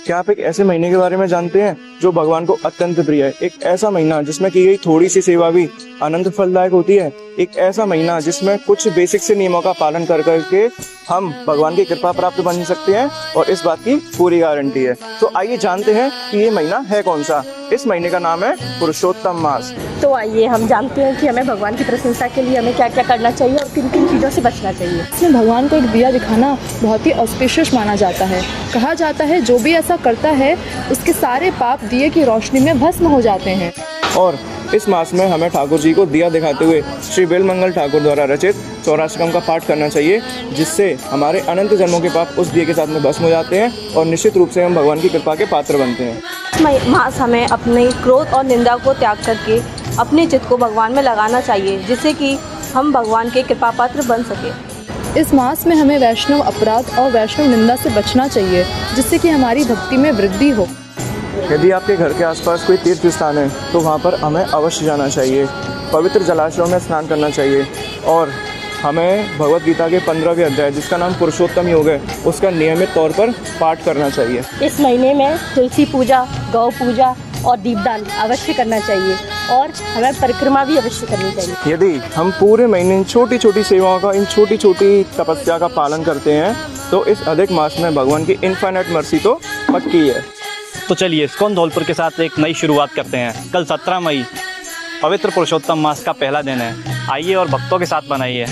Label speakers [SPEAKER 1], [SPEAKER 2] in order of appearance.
[SPEAKER 1] क्या आप एक ऐसे महीने के बारे में जानते हैं जो भगवान को अत्यंत प्रिय है? एक ऐसा महीना जिसमें की गई थोड़ी सी सेवा भी अनंत फलदायक होती है। एक ऐसा महीना जिसमें कुछ बेसिक से नियमों का पालन कर करके हम भगवान की कृपा प्राप्त बन सकते हैं और इस बात की पूरी गारंटी है। तो आइए जानते हैं कि ये महीना है कौन सा। इस महीने का नाम है पुरुषोत्तम मास।
[SPEAKER 2] तो आइए हम जानते हैं कि हमें भगवान की प्रशंसा के लिए हमें क्या क्या करना चाहिए और किन किन चीज़ों से बचना चाहिए।
[SPEAKER 3] इसमें भगवान को एक दिया दिखाना बहुत ही ऑस्पिशियस माना जाता है। कहा जाता है जो भी ऐसा करता है उसके सारे पाप दिए की रोशनी में भस्म हो जाते हैं।
[SPEAKER 1] और इस मास में हमें ठाकुर जी को दिया दिखाते हुए श्री बेलमंगल ठाकुर द्वारा रचित 84 का पाठ करना चाहिए, जिससे हमारे अनंत जन्मों के पाप उस दिए के साथ में भस्म हो जाते हैं और निश्चित रूप से हम भगवान की कृपा के पात्र बनते हैं।
[SPEAKER 2] मास हमें अपने क्रोध और निंदा को त्याग करके अपने चित्त को भगवान में लगाना चाहिए, जिससे कि हम भगवान के कृपा पात्र बन सके।
[SPEAKER 3] इस मास में हमें वैष्णव अपराध और वैष्णव निंदा से बचना चाहिए, जिससे कि हमारी भक्ति में वृद्धि हो।
[SPEAKER 1] यदि आपके घर के आसपास कोई तीर्थ स्थान है तो वहाँ पर हमें अवश्य जाना चाहिए। पवित्र जलाशयों में स्नान करना चाहिए और हमें भगवत गीता के 15वें अध्याय जिसका नाम पुरुषोत्तम योग है उसका नियमित तौर पर पाठ करना चाहिए।
[SPEAKER 2] इस महीने में तुलसी पूजा, गौ पूजा और दीपदान अवश्य करना चाहिए और हमें परिक्रमा भी अवश्य करनी चाहिए।
[SPEAKER 1] यदि हम पूरे महीने इन छोटी छोटी सेवाओं का, इन छोटी छोटी तपस्या का पालन करते हैं तो इस अधिक मास में भगवान की इनफाइनाइट मर्सी तो पक्की है।
[SPEAKER 4] तो चलिए इस्कॉन धौलपुर के साथ एक नई शुरुआत करते हैं। कल 17 मई पवित्र पुरुषोत्तम मास का पहला दिन है। आइए और भक्तों के साथ बनाइए।